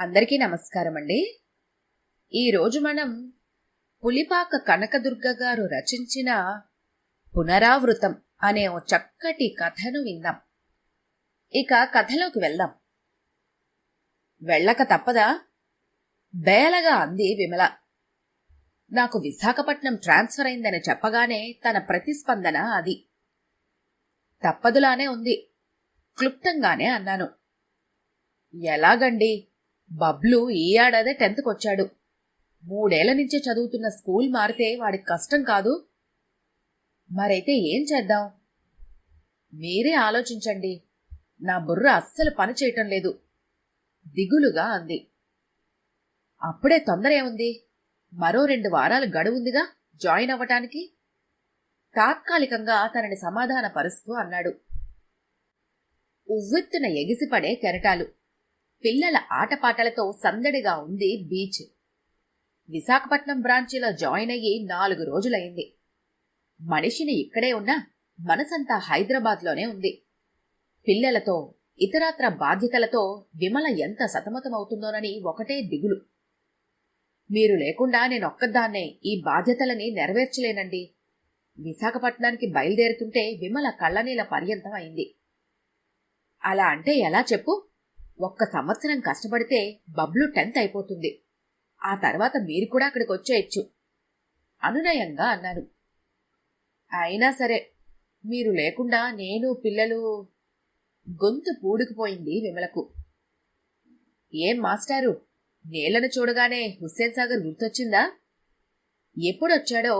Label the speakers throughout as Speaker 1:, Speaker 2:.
Speaker 1: అందరికీ నమస్కారం అండి. ఈరోజు మనం పులిపాక కనకదుర్గ గారు రచించిన పునరావృతం అనే ఓ చక్కటి కథను విందాం. ఇక కథలోకి వెళ్దాం. వెళ్ళక తప్పదా? బేలగా అంది విమల. నాకు విశాఖపట్నం ట్రాన్స్ఫర్ అయిందని చెప్పగానే తన ప్రతిస్పందన అది. తప్పదులానే ఉంది, క్లుప్తంగానే అన్నాను. ఎలాగండి? బబ్లు ఈ ఏడాదే 10th కొచ్చాడు. 3 ఏళ్ల నుంచే చదువుతున్న స్కూల్ మారితే వాడికి కష్టం కాదు? మరైతే ఏం చేద్దాం? మీరే ఆలోచించండి. నా బుర్ర అస్సలు పని చేయటం లేదు, దిగులుగా అంది. అప్పుడే తొందర ఏముంది? మరో 2 వారాలు గడువుందిగా జాయిన్ అవ్వటానికి. తాత్కాలికంగా తనని సమాధానపరుస్తూ అన్నాడు. ఉవ్వెత్తున ఎగిసిపడే కెరటాలు, పిల్లల ఆటపాటలతో సందడిగా ఉంది బీచ్. విశాఖపట్నం బ్రాంచీలో జాయిన్ అయ్యి 4 రోజులైంది. మనిషిని ఇక్కడే ఉన్నా మనసంతా హైదరాబాద్లోనే ఉంది. పిల్లలతో ఇతరాత్ర బాధ్యతలతో విమల ఎంత సతమతమవుతుందోనని ఒకటే దిగులు. మీరు లేకుండా నేనొక్కదాన్నే ఈ బాధ్యతలని నెరవేర్చలేనండి. విశాఖపట్నానికి బయలుదేరుతుంటే విమల కళ్ళనీల పర్యంతం అయింది. అలా అంటే ఎలా చెప్పు? 1 సంవత్సరం కష్టపడితే బబ్లు 10th అయిపోతుంది. ఆ తర్వాత మీరు కూడా అక్కడికి వచ్చేయచ్చు అనునయంగా అన్నాను. అయినా సరే, మీరు లేకుండా నేను పిల్లలు. గొంతు పూడుకుపోయింది విమలకు. ఏం మాస్టారు, నీళ్లను చూడగానే హుస్సేన్ సాగర్ గుర్తొచ్చిందా? ఎప్పుడొచ్చాడో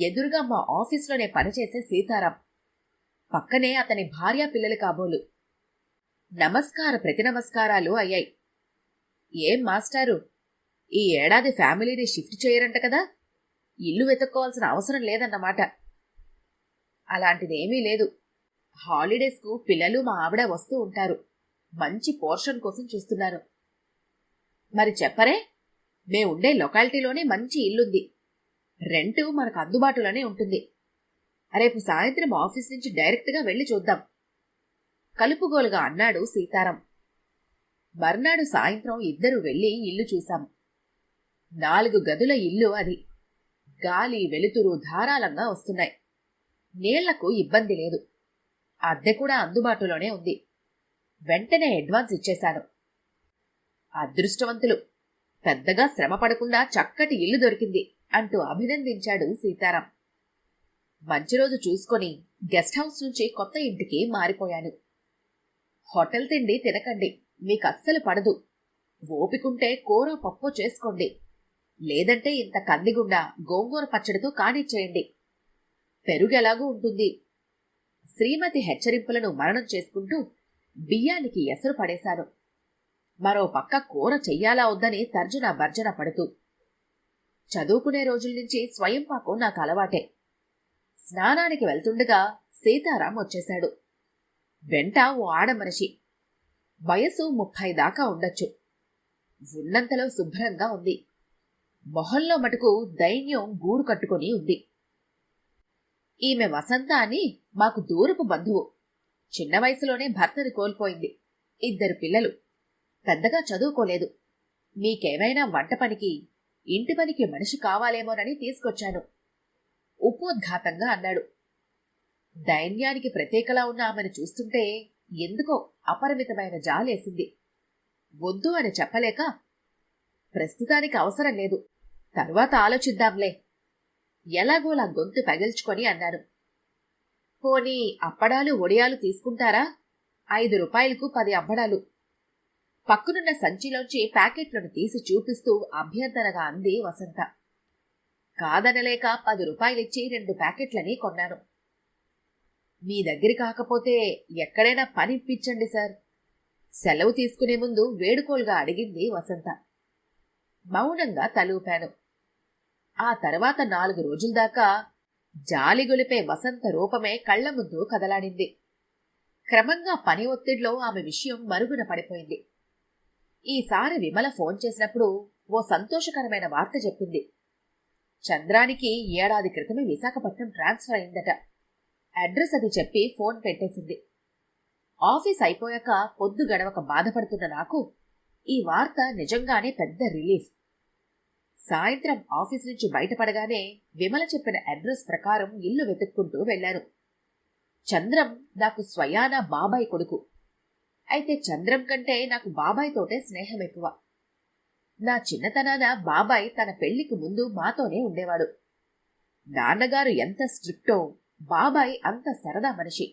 Speaker 1: ఎదురుగా మా ఆఫీస్లోనే పనిచేసే సీతారాం, పక్కనే అతని భార్యా పిల్లలు కాబోలు. నమస్కార ప్రతి నమస్కారాలు అయ్యాయి. ఏం మాస్టారు, ఈ ఏడాది ఫ్యామిలీని షిఫ్ట్ చేయరంట కదా? ఇల్లు వెతుక్కోవాల్సిన అవసరం లేదన్నమాట. అలాంటిదేమీ లేదు. హాలిడేస్కు పిల్లలు మా ఆవిడ వస్తూ ఉంటారు. మంచి పోర్షన్ కోసం చూస్తున్నాను. మరి చెప్పరే, మేముండే లొకాలిటీలోనే మంచి ఇల్లుంది. రెంటు మనకు అందుబాటులోనే ఉంటుంది. రేపు సాయంత్రం ఆఫీస్ నుంచి డైరెక్ట్గా వెళ్లి చూద్దాం కలుపుగోలుగా అన్నాడు సీతారాం. మర్నాడు సాయంత్రం ఇద్దరూ వెళ్లి ఇల్లు చూశాం. 4 గదుల ఇల్లు అది. గాలి వెలుతురు ధారాళంగా వస్తున్నాయి. నీళ్లకు ఇబ్బంది లేదు. అద్దె కూడా అందుబాటులోనే ఉంది. వెంటనే అడ్వాన్స్ ఇచ్చేశాను. అదృష్టవంతులు, పెద్దగా శ్రమ పడకుండా చక్కటి ఇల్లు దొరికింది అంటూ అభినందించాడు సీతారాం. మంచి రోజు చూసుకొని గెస్ట్ హౌస్ నుంచి కొత్త ఇంటికి మారిపోయాను. హోటల్ తిండి తినకండి, మీకస్సలు పడదు. ఓపికుంటే కూర పప్పు చేసుకోండి, లేదంటే ఇంత కందిగుండా గోంగూర పచ్చడితో కానిచ్చేయండి. పెరుగెలాగూ ఉంటుంది. శ్రీమతి హెచ్చరింపులను మననం చేసుకుంటూ బియ్యానికి ఎసరు పడేశాను. మరో పక్క కూర చెయ్యాలా వద్దని తర్జన భర్జన పడుతూ. చదువుకునే రోజుల్నుంచి స్వయంపాకు నాకు అలవాటే. స్నానానికి వెళ్తుండగా సీతారాం వచ్చేశాడు. వెంట ఓ ఆడమనిషి. వయసు 30 దాకా ఉండొచ్చు. ఉన్నంతలో శుభ్రంగా ఉంది. మొహంలో మటుకు దైన్యం గూడు కట్టుకుని ఉంది. ఈమె వసంత అని మాకు దూరపు బంధువు. చిన్న వయసులోనే భర్తని కోల్పోయింది. 2 పిల్లలు. పెద్దగా చదువుకోలేదు. మీకేమైనా వంట పనికి, ఇంటి పనికి మనిషి కావాలేమోనని తీసుకొచ్చాను ఉపోద్ఘాతంగా అన్నాడు. దైన్యానికి ప్రత్యేకలా ఉన్న ఆమెను చూస్తుంటే ఎందుకో అపరిమితమైన జాలేసింది. వద్దు అని చెప్పలేక, ప్రస్తుతానికి అవసరం లేదు, తర్వాత ఆలోచిద్దాంలే ఎలాగోలా గొంతు పగిల్చుకొని అన్నాను. పోనీ అప్పడాలు ఒడియాలు తీసుకుంటారా? 5 రూపాయలకు 10 అప్పడాలు. పక్కనున్న సంచిలోంచి ప్యాకెట్లను తీసి చూపిస్తూ అభ్యర్థనగా అంది వసంత. కాదనలేక 10 రూపాయలిచ్చి 2 ప్యాకెట్లని కొన్నాను. మీ దగ్గర కాకపోతే ఎక్కడైనా పని ఇప్పించండి సార్, సెలవు తీసుకునే ముందు వేడుకోలుగా అడిగింది వసంత. మౌనంగా తలూపాను. ఆ తర్వాత 4 రోజుల దాకా జాలిగొలిపే వసంత రూపమే కళ్ల ముందు కదలాడింది. క్రమంగా పని ఒత్తిడిలో ఆమె విషయం మరుగున పడిపోయింది. ఈసారి విమల ఫోన్ చేసినప్పుడు ఓ సంతోషకరమైన వార్త చెప్పింది. చంద్రానికి ఏడాది క్రితమే విశాఖపట్నం ట్రాన్స్ఫర్ అయిందట. అడ్రస్ అది చెప్పి ఫోన్ పెట్టేసింది. ఆఫీస్ అయిపోయాక పొద్దు గడవక బాధపడుతున్న నాకు ఈ వార్త నిజంగానే పెద్ద రిలీఫ్. సాయంత్రం ఆఫీస్ నుంచి బయటపడగానే విమల చెప్పిన అడ్రస్ ప్రకారం ఇల్లు వెతుక్కుంటూ వెళ్లాను. చంద్రం నాకు స్వయాన బాబాయ్ కొడుకు. అయితే చంద్రం కంటే నాకు బాబాయ్ తోటే స్నేహం ఎక్కువ. నా చిన్నతనాన బాబాయ్ తన పెళ్లికి ముందు మాతోనే ఉండేవాడు. నాన్నగారు ఎంత స్ట్రిక్టో బాబాయ్ అంత సరదా మనిషి.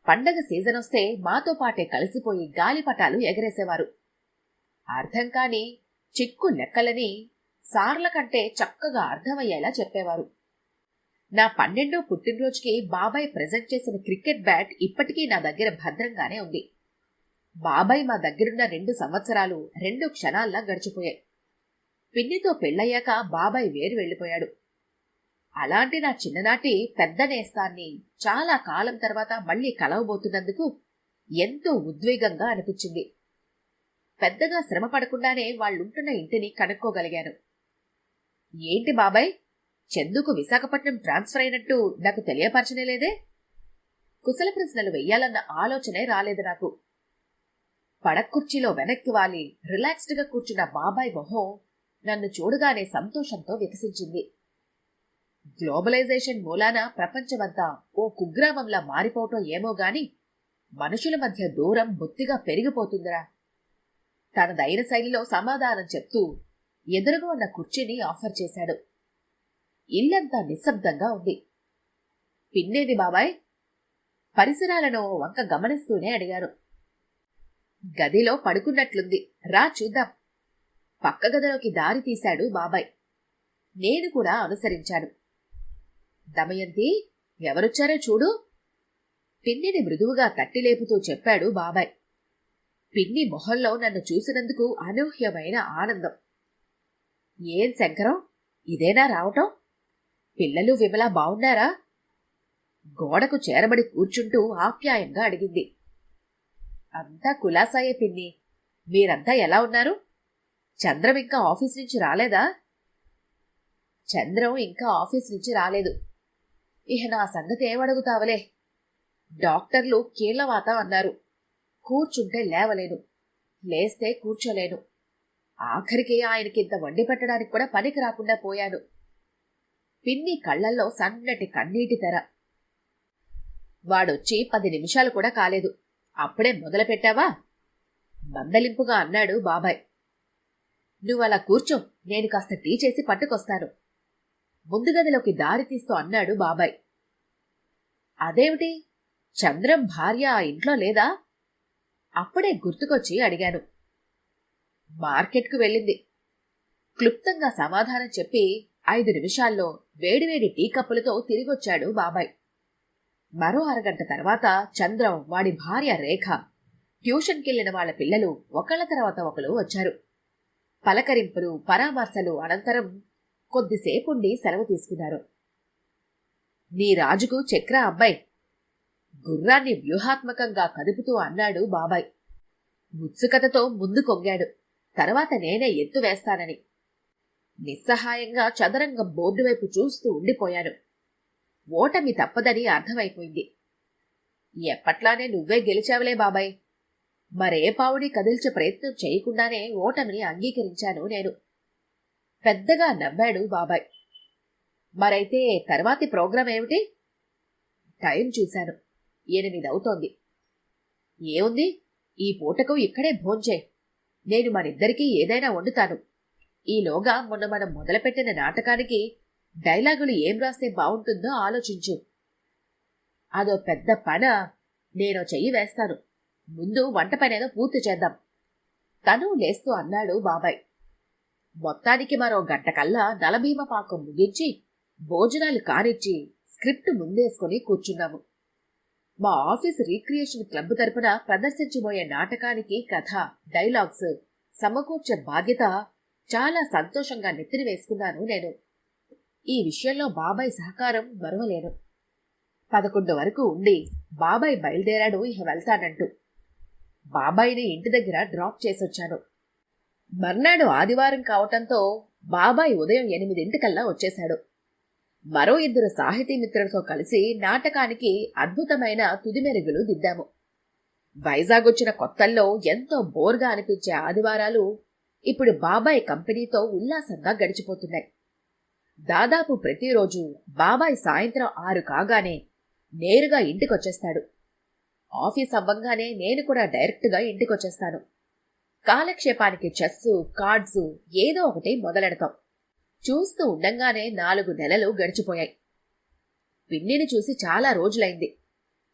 Speaker 1: పండగ సీజనొస్తే మాతో పాటే కలిసిపోయి గాలిపటాలు ఎగరేసేవారు. అర్థం కాని చిక్కు లెక్కలని సార్ల కంటే చక్కగా అర్థమయ్యేలా చెప్పేవారు. నా 12వ పుట్టినరోజుకి బాబాయ్ ప్రెజెంట్ చేసిన క్రికెట్ బ్యాట్ ఇప్పటికీ నా దగ్గర భద్రంగానే ఉంది. బాబాయ్ మా దగ్గరున్న 2 సంవత్సరాలు 2 క్షణాల్లా గడిచిపోయాయి. పిన్నితో పెళ్ళయ్యాక బాబాయ్ వేరు వెళ్లిపోయాడు. అలాంటి నా చిన్ననాటి పెద్ద నేస్తాన్ని చాలా కాలం తర్వాత మళ్లీ కలవబోతున్నందుకు ఎంతో ఉద్వేగంగా అనిపించింది. పెద్దగా శ్రమ పడకుండానే వాళ్ళుంటున్న ఇంటిని కనుక్కోగలిగాను. ఏంటి బాబాయ్, చందుకు విశాఖపట్నం ట్రాన్స్ఫర్ అయినట్టు నాకు తెలియపరచనేలేదే? కుశల ప్రశ్నలు వెయ్యాలన్న ఆలోచనే రాలేదు నాకు. పడక్కుర్చీలో వెనక్కి వాలి రిలాక్స్డ్గా కూర్చున్న బాబాయ్ మొహం నన్ను చూడగానే సంతోషంతో వికసించింది. గ్లోబలైజేషన్ మూలాన ప్రపంచమంతా ఓ కుగ్రామంలా మారిపోవటం ఏమో గాని మనుషుల మధ్య దూరం బొత్తిగా పెరిగిపోతుందిరా. తనదైన శైలిలో సమాధానం చెప్తూ ఎదురుగా ఉన్న కుర్చీని ఆఫర్ చేశాడు. ఇల్లంతా నిశ్శబ్దంగా ఉంది. పిన్నేది బాబాయ్? పరిసరాలను వంక గమనిస్తూనే అడిగాను. గదిలో పడుకున్నట్లుంది, రా చూద్దాం. పక్క గదిలోకి దారి తీశాడు బాబాయ్. నేను కూడా అనుసరించాను. దమయంతి, ఎవరొచ్చారో చూడు. పిన్నిని మృదువుగా తట్టిలేపుతూ చెప్పాడు బాబాయ్. పిన్ని మొహంలో నన్ను చూసినందుకు అనూహ్యమైన ఆనందం. ఏం శంకరం, ఇదేనా రావటం? పిల్లలు విమల బావున్నారా? గోడకు చేరబడి కూర్చుంటూ ఆప్యాయంగా అడిగింది. అంతా కులాసాయే పిన్ని, మీరంతా ఎలా ఉన్నారు? చంద్రం ఇంకా ఆఫీస్ నుంచి రాలేదా? చంద్రం ఇంకా ఆఫీస్ నుంచి రాలేదు. ఇహ నా సంగతి ఏమడుగుతావలే. డాక్టర్లు కీళ్లవాత అన్నారు. కూర్చుంటే లేవలేను, లేస్తే కూర్చోలేను. ఆఖరికి ఆయనకింత వండి పెట్టడానికి కూడా పనికి రాకుండా పోయాను. పిన్ని కళ్లల్లో సన్నటి కన్నీటి తెర. వాడొచ్చి 10 నిమిషాలు కూడా కాలేదు, అప్పుడే మొదలుపెట్టావా? మందలింపుగా అన్నాడు బాబాయ్. నువ్వలా కూర్చో, నేను కాస్త టీ చేసి పట్టుకొస్తాను. ముందు గదిలోకి దారి తీస్తూ అన్నాడు బాబాయ్. అదేమిటి, చంద్రం భార్య ఆ ఇంట్లో లేదా? అప్పుడే గుర్తుకొచ్చి అడిగాను. మార్కెట్కు వెళ్ళింది. క్లుప్తంగా సమాధానం చెప్పి 5 నిమిషాల్లో వేడివేడి టీ కప్పులతో తిరిగొచ్చాడు బాబాయ్. మరో అరగంట తర్వాత చంద్రం, వాడి భార్య రేఖ, ట్యూషన్కెళ్లిన వాళ్ల పిల్లలు ఒకళ్ళ తర్వాత ఒకరు వచ్చారు. పలకరింపులు, పరామర్శలు అనంతరం కొద్దిసేపుండి సెలవు తీసుకున్నారు. నీ రాజుకు చక్ర అబ్బాయి, గుర్రాన్ని వ్యూహాత్మకంగా కదుపుతూ అన్నాడు బాబాయ్. ఉత్సుకతతో ముందు కొంగాడు. తర్వాత నేనే ఎత్తు వేస్తానని. నిస్సహాయంగా చదరంగం బోర్డు వైపు చూస్తూ ఉండిపోయాను. ఓటమి తప్పదని అర్థమైపోయింది. ఎప్పట్లానే నువ్వే గెలిచావులే బాబాయ్. మరే పావుని కదిల్చే ప్రయత్నం చేయకుండానే ఓటమిని అంగీకరించాను నేను. పెద్దగా నవ్వాడు బాబాయ్. మరైతే తర్వాతి ప్రోగ్రాం ఏమిటి? టైం చూశాను, 8 అవుతోంది. ఏముంది, ఈ పూటకు ఇక్కడే భోంచే. నేను మనిద్దరికీ ఏదైనా వండుతాను. ఈలోగా మొన్న మనం మొదలుపెట్టిన నాటకానికి డైలాగులు ఏం రాస్తే బావుంటుందో ఆలోచించు. అదో పెద్ద పన, నేనో చెయ్యి వేస్తాను. ముందు వంట పనేదో పూర్తి చేద్దాం. తను లేస్తూ అన్నాడు బాబాయ్. మొత్తానికి మరో గంట కల్లా నలభీమ పాకం ముగించి భోజనాలు కానిచ్చి స్క్రిప్ట్ ముందేసుకుని కూర్చున్నాము. మా ఆఫీస్ రీక్రియేషన్ క్లబ్ తరపున ప్రదర్శించబోయే నాటకానికి కథ, డైలాగ్స్ సమకూర్చే బాధ్యత చాలా సంతోషంగా నెత్తిని వేసుకున్నాను నేను. ఈ విషయంలో బాబాయ్ సహకారం మరువలేను. 11 వరకు ఉండి బాబాయ్ బయలుదేరాడు ఇహ వెళ్తానంటూ. బాబాయ్ని ఇంటి దగ్గర డ్రాప్ చేసొచ్చాను. మర్నాడు ఆదివారం కావటంతో బాబాయ్ ఉదయం 8 వచ్చేశాడు. మరో 2 సాహితీ మిత్రులతో కలిసి నాటకానికి అద్భుతమైన తుదిమెరుగులు దిద్దాము. వైజాగ్ వచ్చిన కొత్తల్లో ఎంతో బోర్గా అనిపించే ఆదివారాలు ఇప్పుడు బాబాయ్ కంపెనీతో ఉల్లాసంగా గడిచిపోతున్నాయి. దాదాపు ప్రతిరోజు బాబాయ్ సాయంత్రం 6 కాగానే నేరుగా ఇంటికొచ్చేస్తాడు. ఆఫీస్ అవ్వంగానే నేను కూడా డైరెక్ట్గా ఇంటికొచ్చేస్తాను. కాలక్షేపానికి చెస్సు, కార్డ్సు ఏదో ఒకటి మొదలెడతాం. చూస్తూ ఉండంగానే 4 నెలలు గడిచిపోయాయి. పిన్నిని చూసి చాలా రోజులైంది.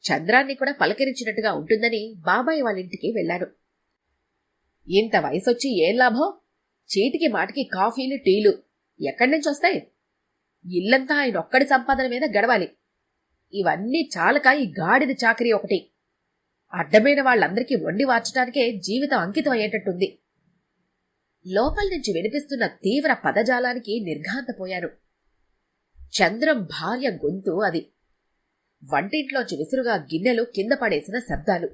Speaker 1: చంద్రాన్ని కూడా పలకరించినట్టుగా ఉంటుందని బాబాయ్ వాళ్ళింటికి వెళ్ళాను. ఇంత వయసొచ్చి ఏం లాభం? చీటికి మాటికి కాఫీలు, టీలు ఎక్కడి నుంచి వస్తాయి? ఇల్లంతా ఆయన ఒక్కడి సంపాదన మీద గడవాలి. ఇవన్నీ చాలక ఈ గాడిద చాకరీ ఒకటి. అడ్డమైన వాళ్ళందరికీ వండి వార్చడానికే జీవితం అంకితం అయ్యేటట్టుంది. లోపల నుంచి వినిపిస్తున్న తీవ్ర పదజాలానికి నిర్ఘాంతపోయాను. చంద్రం భార్య గొంతు అది. వంటింట్లోంచి విసురుగా గిన్నెలు కింద పడేసిన శబ్దాలు.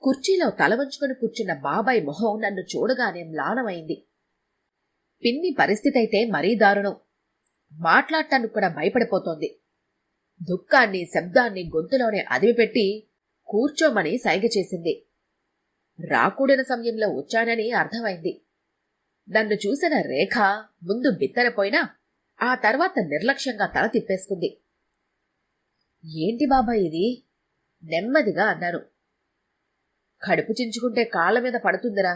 Speaker 1: కుర్చీలో తలవంచుకొని కూర్చున్న బాబాయ్ మొహం నన్ను చూడగానే మ్లానమైంది. పిన్ని పరిస్థితి అయితే మరీ దారుణం. మాట్లాడటానికి కూడా భయపడిపోతోంది. దుఃఖాన్ని, శబ్దాన్ని గొంతులోనే అదిమిపెట్టి కూర్చోమని సైగ చేసింది. రాకూడని సమయంలో వచ్చానని అర్థమైంది. నన్ను చూసిన రేఖ ముందు బిత్తరపోయినా ఆ తర్వాత నిర్లక్ష్యంగా తల తిప్పేసుకుంది. ఏంటి బాబాయ్ ఇది? నెమ్మదిగా అన్నాను. కడుపు చించుకుంటే కాళ్ల మీద పడుతుందిరా,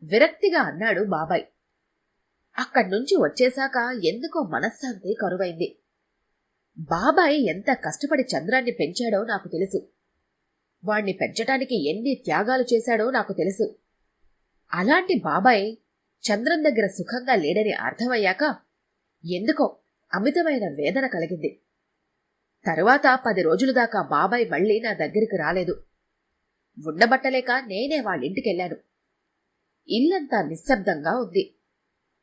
Speaker 1: విరక్తిగా అన్నాడు బాబాయ్. అక్కడ్నుంచి వచ్చేశాక ఎందుకో మనశ్శాంతి కరువైంది. బాబాయ్ ఎంత కష్టపడి చంద్రాన్ని పెంచాడో నాకు తెలుసు. వాణ్ణి పెంచటానికి ఎన్ని త్యాగాలు చేశాడో నాకు తెలుసు. అలాంటి బాబాయ్ చంద్రం దగ్గర సుఖంగా లేడని అర్థమయ్యాక ఎందుకో అమితమైన వేదన కలిగింది. తరువాత 10 రోజుల దాకా బాబాయ్ మళ్లీ నా దగ్గరికి రాలేదు. ఉండబట్టలేక నేనే వాళ్ళింటికెళ్లాను. ఇల్లంతా నిశ్శబ్దంగా ఉంది.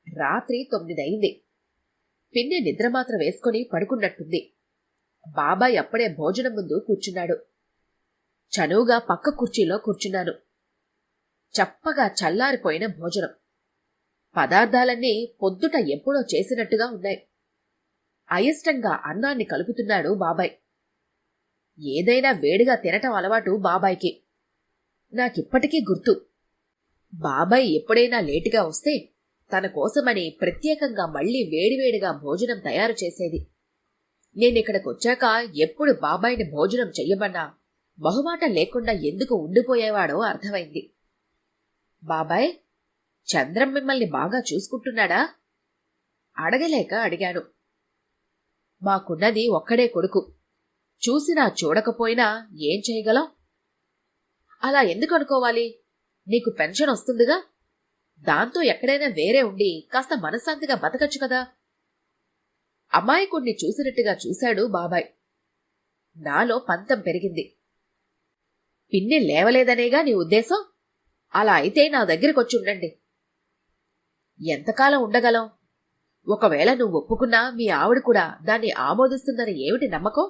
Speaker 1: రాత్రి 9 అయింది. పిన్ని నిద్రమాత్ర వేసుకుని పడుకున్నట్టుంది. బాబాయ్ అప్పుడే భోజనం ముందు కూర్చున్నాడు. చనువుగా పక్క కుర్చీలో కూర్చున్నాను. చప్పగా చల్లారిపోయిన భోజనం. పదార్థాలన్నీ పొద్దుట ఎప్పుడో చేసినట్టుగా ఉన్నాయి. అయిష్టంగా అన్నాన్ని కలుపుతున్నాడు బాబాయ్. ఏదైనా వేడిగా తినటం అలవాటు బాబాయ్కి. నాకిప్పటికీ గుర్తు. బాబాయ్ ఎప్పుడైనా లేటుగా వస్తే తన కోసమని ప్రత్యేకంగా మళ్లీ వేడివేడిగా భోజనం తయారు చేసేది. నేనిక్కడికొచ్చాక ఎప్పుడు బాబాయ్ని భోజనం చెయ్యమన్నా బహుమాట లేకుండా ఎందుకు ఉండిపోయేవాడో అర్థమైంది. బాబాయ్, చంద్రం మిమ్మల్ని బాగా చూసుకుంటున్నాడా? అడగలేక అడిగాను. మాకున్నది ఒక్కడే కొడుకు. చూసినా చూడకపోయినా ఏం చేయగలం? అలా ఎందుకు అనుకోవాలి? నీకు పెన్షన్ వస్తుందిగా, దాంతో ఎక్కడైనా వేరే ఉండి కాస్త మనశ్శాంతిగా బతకచ్చు కదా. అమాయకుణ్ణి చూసినట్టుగా చూశాడు బాబాయ్. నాలో పంతం పెరిగింది. పిన్ని లేవలేదనేగా నీ ఉద్దేశం? అలా అయితే నా దగ్గరికొచ్చి ఉండండి. ఎంతకాలం ఉండగలం? ఒకవేళ నువ్వు ఒప్పుకున్నా మీ ఆవిడ కూడా దాన్ని ఆమోదిస్తుందని ఏమిటి నమ్మకం?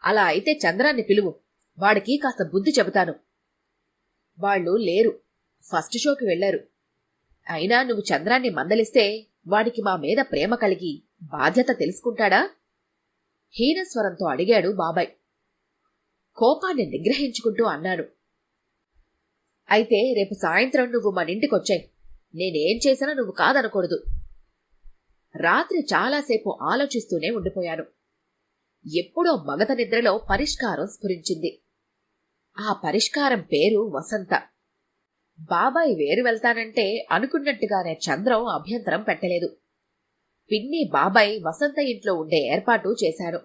Speaker 1: అలా అయితే చంద్రాన్ని పిలువు, వాడికి కాస్త బుద్ధి చెబుతాను. వాళ్ళు లేరు, ఫస్ట్ షోకి వెళ్లారు. అయినా నువ్వు చంద్రాన్ని మందలిస్తే వాడికి మా మీద ప్రేమ కలిగి బాధ్యత తెలుసుకుంటాడా? హీనస్వరంతో అడిగాడు బాబాయ్. కోపాన్ని నిగ్రహించుకుంటూ అన్నాను. అయితే రేపు సాయంత్రం నువ్వు మనింటికొచ్చాయి. నేనేం చేసినా నువ్వు కాదనకూడదు. రాత్రి చాలాసేపు ఆలోచిస్తూనే ఉండిపోయాను. ఎప్పుడో మగత నిద్రలో పరిష్కారం స్ఫురించింది. ఆ పరిష్కారం పేరు వసంత. బాబాయ్ వేరు వెళ్తానంటే అనుకున్నట్టుగానే చంద్రం అభ్యంతరం పెట్టలేదు. పిన్ని, బాబాయ్ వసంత ఇంట్లో ఉండే ఏర్పాటు చేశారు.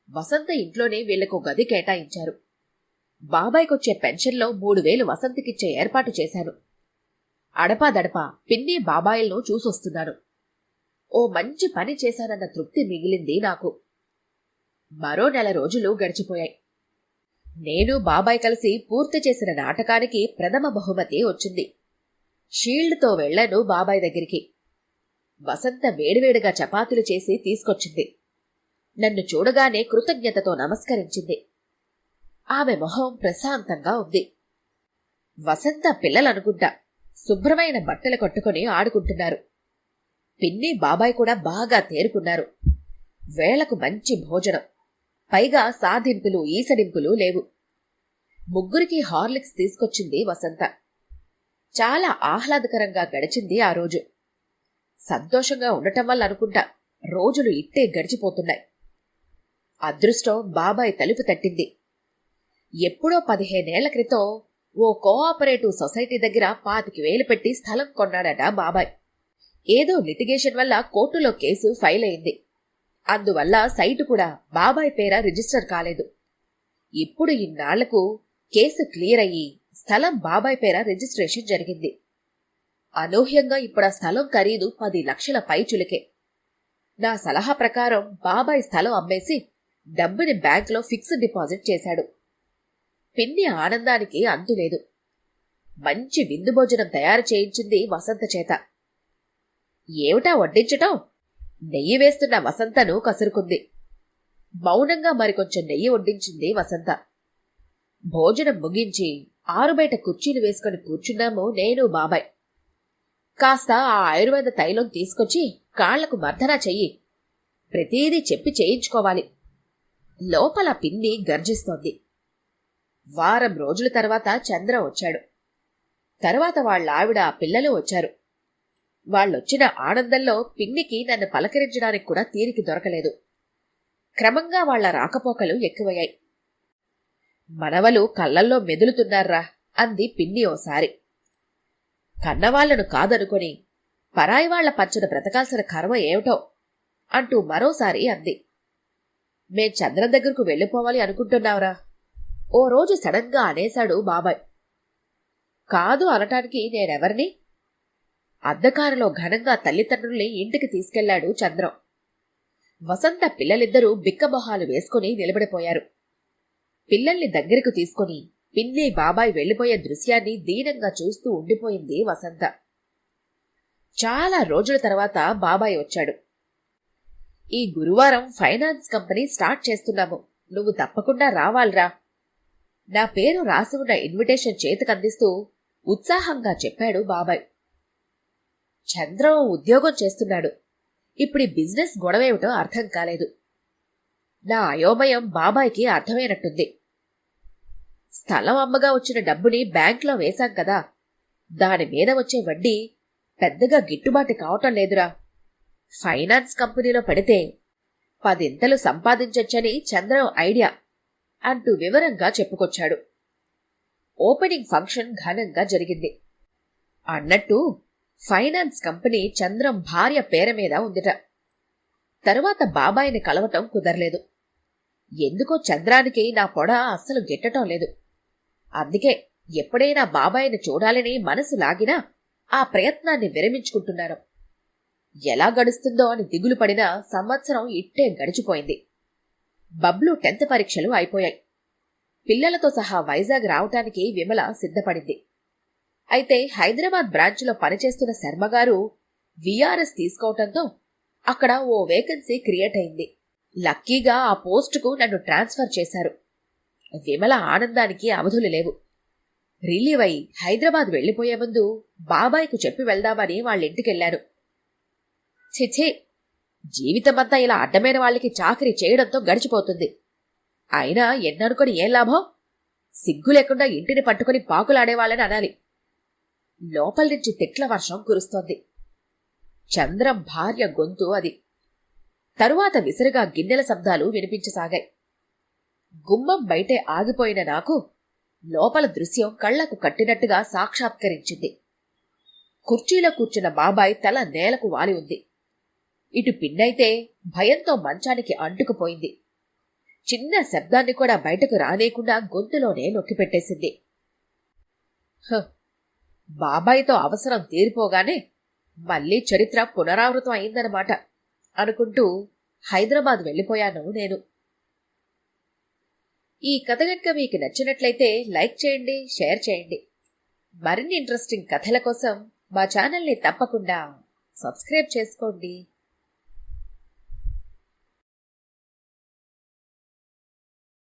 Speaker 1: వసంత ఇంట్లోనే వీళ్లకు గది కేటాయించారు. బాబాయ్కొచ్చే పెన్షన్లో 3000 వసంతకిచ్చే ఏర్పాటు చేశాను. అడపాదడపా పిన్ని, బాబాయిలను చూసొస్తున్నాను. ఓ మంచి పని చేశానన్న తృప్తి మిగిలింది నాకు. మరో 4 రోజులు గడిచిపోయాయి. నేను, బాబాయ్ కలిసి పూర్తి చేసిన నాటకానికి ప్రథమ బహుమతి వచ్చింది. షీల్డ్తో వెళ్లాను బాబాయ్ దగ్గరికి. వసంత వేడివేడిగా చపాతీలు చేసి తీసుకొచ్చింది. నన్ను చూడగానే కృతజ్ఞతతో నమస్కరించింది. ఆమె మొహం ప్రశాంతంగా ఉంది. వసంత పిల్లలనుకుంటా శుభ్రమైన బట్టలు కట్టుకుని ఆడుకుంటున్నారు. పిన్ని, బాబాయ్ కూడా బాగా తేరుకున్నారు. వేళకు మంచి భోజనం, పైగా సాధింపులు ఈసడింపులు లేవు. ముగ్గురికి హార్లిక్స్ తీసుకొచ్చింది వసంత. చాలా ఆహ్లాదకరంగా గడిచింది ఆ రోజు. సంతోషంగా ఉండటం వల్ల అనుకుంటా రోజులు ఇట్టే గడిచిపోతున్నాయి. అదృష్టం బాబాయ్ తలుపు తట్టింది. ఎప్పుడో 15 ఏళ్ల క్రితం ఓ కోఆపరేటివ్ సొసైటీ దగ్గర 25,000 పెట్టి స్థలం కొన్నాడట బాబాయ్. ఏదో లిటిగేషన్ వల్ల కోర్టులో కేసు ఫైల్ అయింది. అందువల్ల సైటు కూడా బాబాయ్ పేర రిజిస్టర్ కాలేదు. ఇప్పుడు ఇన్నాళ్లకు కేసు క్లియర్ అయ్యి స్థలం బాబాయ్ పేర రిజిస్ట్రేషన్ జరిగింది. అనూహ్యంగా ఇప్పుడు ఆ స్థలం ఖరీదు 10 లక్షల పైచులకే. నా సలహా ప్రకారం బాబాయ్ స్థలం అమ్మేసి డబ్బుని బ్యాంకులో ఫిక్స్డ్ డిపాజిట్ చేశాడు. పిన్ని ఆనందానికి అంతులేదు. మంచి విందు భోజనం తయారు చేయించింది వసంత చేత. ఏమిటా వడ్డించటం? నెయ్యి వేస్తున్న వసంతను కసురుకుంది. మౌనంగా మరికొంచెం నెయ్యి వడ్డించింది వసంత. భోజనం ముగించి ఆరుబయట కుర్చీలు వేసుకుని కూర్చున్నాము నేను బాబాయ్. కాస్త ఆ ఆయుర్వేద తైలం తీసుకొచ్చి కాళ్లకు మర్దనా చెయ్యి. ప్రతీదీ చెప్పి చేయించుకోవాలి. లోపల పిన్ని గర్జిస్తోంది. వారం రోజుల తర్వాత చంద్ర వచ్చాడు. తర్వాత వాళ్ళ ఆవిడ పిల్లలు వచ్చారు. వాళ్ళొచ్చిన ఆనందంలో పిన్నికి నన్ను పలకరించడానికి కూడా తీరిక దొరకలేదు. క్రమంగా వాళ్ల రాకపోకలు ఎక్కువయ్యాయి. మనవలు కళ్లల్లో మెదులుతున్నారా అంది పిన్ని ఓసారి. కన్నవాళ్లను కాదనుకొని పరాయివాళ్ల పంచన బ్రతకాల్సిన కర్మ ఏమిటో అంటూ మరోసారి అంది. మేం చంద్రం దగ్గరకు వెళ్ళిపోవాలి అనుకుంటున్నావురా ఓ రోజు సడన్గా అనేశాడు బాబాయ్. కాదు అనటానికి నేనెవర్ని? అద్దకారులో ఘనంగా తల్లిదండ్రుల్ని ఇంటికి తీసుకెళ్లాడు చంద్రం. వసంత పిల్లలిద్దరూ బిక్కమొహాలు వేసుకుని నిలబడిపోయారు. పిల్లల్ని దగ్గరకు తీసుకుని పిన్ని బాబాయ్ వెళ్లిపోయే దృశ్యాన్ని దీనంగా చూస్తూ ఉండిపోయింది వసంత. చాలా రోజుల తర్వాత బాబాయ్ వచ్చాడు. ఈ గురువారం ఫైనాన్స్ కంపెనీ స్టార్ట్ చేస్తున్నాము. నువ్వు తప్పకుండా రావాల్రా. నా పేరు రాసి ఉన్న ఇన్విటేషన్ చేతికందిస్తూ ఉత్సాహంగా చెప్పాడు బాబాయ్. చంద్రం ఉద్యోగం చేస్తున్నాడు. ఇప్పుడు ఈ బిజినెస్ గొడవేమిటో అర్థం కాలేదు. నా అయోమయం బాబాయ్కి అర్థమైనట్టుంది. స్థలం అమ్మగా వచ్చిన డబ్బుని బ్యాంకులో వేశాం కదా, దాని మీద వచ్చే వడ్డీ పెద్దగా గిట్టుబాటు కావటం లేదురా. ఫైనాన్స్ కంపెనీలో పెడితే 10 సంపాదించొచ్చని చంద్రం ఐడియా అంటూ వివరంగా చెప్పుకొచ్చాడు. ఓపెనింగ్ ఫంక్షన్ ఘనంగా జరిగింది. అన్నట్టు ఫైనాన్స్ కంపెనీ చంద్రం భార్య పేర మీద ఉందిట. తరువాత బాబాయిని కలవటం కుదరలేదు. ఎందుకో చంద్రానికి నా పొడ అస్సలు గిట్టటం లేదు. అందుకే ఎప్పుడైనా బాబాయిని చూడాలని మనసు లాగినా ఆ ప్రయత్నాన్ని విరమించుకుంటున్నాను. ఎలా గడుస్తుందో అని దిగులు పడినా సంవత్సరం ఇట్టే గడిచిపోయింది. బబ్లు 10th పరీక్షలు అయిపోయాయి. పిల్లలతో సహా వైజాగ్ రావటానికి విమల సిద్ధపడింది. అయితే హైదరాబాద్ బ్రాంచ్లో పనిచేస్తున్న శర్మగారు విఆర్ఎస్ తీసుకోవటంతో అక్కడ ఓ వేకెన్సీ క్రియేట్ అయింది. లక్కీగా ఆ పోస్టుకు నన్ను ట్రాన్స్ఫర్ చేశారు. విమల ఆనందానికి అవధులు లేవు. రిలీవ్ అయి హైదరాబాద్ వెళ్లిపోయే ముందు బాబాయ్కు చెప్పి వెళ్దామని వాళ్ళింటికెళ్లాను. ఛీ, జీవితమంతా ఇలా అడ్డమైన వాళ్ళకి చాకరీ చేయడంతో గడిచిపోతుంది. అయినా ఎన్ననుకొని ఏం లాభం? సిగ్గు లేకుండా ఇంటిని పట్టుకుని పాకులాడేవాళ్ళని అనాలి. లోపల నుంచి తిట్ల వర్షం కురుస్తోంది. చంద్రం భార్య గొంతు అది. తరువాత విసురుగా గిన్నెల శబ్దాలు వినిపించసాగాయి. గుమ్మం బయటే ఆగిపోయిన నాకు లోపల దృశ్యం కళ్లకు కట్టినట్టుగా సాక్షాత్కరించింది. కుర్చీలో కూర్చున్న బాబాయ్ తల నేలకు వాలి ఉంది. ఇటు పిన్నైతే భయంతో మంచానికి అంటుకుపోయింది. చిన్న శబ్దాన్ని కూడా బయటకు రానేకుండా గొంతులోనే నొక్కిపెట్టేసింది. బాబాయ్తో అవసరం తీరిపోగానే మళ్లీ చరిత్ర పునరావృతం అయిందన్నమాట అనుకుంటూ హైదరాబాద్ వెళ్లిపోయాను నేను. ఈ కథ గనుక మీకు నచ్చినట్లయితే లైక్ చేయండి, షేర్ చేయండి. మరిన్ని ఇంట్రెస్టింగ్ కథల కోసం మా ఛానల్ని తప్పకుండా సబ్స్క్రైబ్ చేసుకోండి.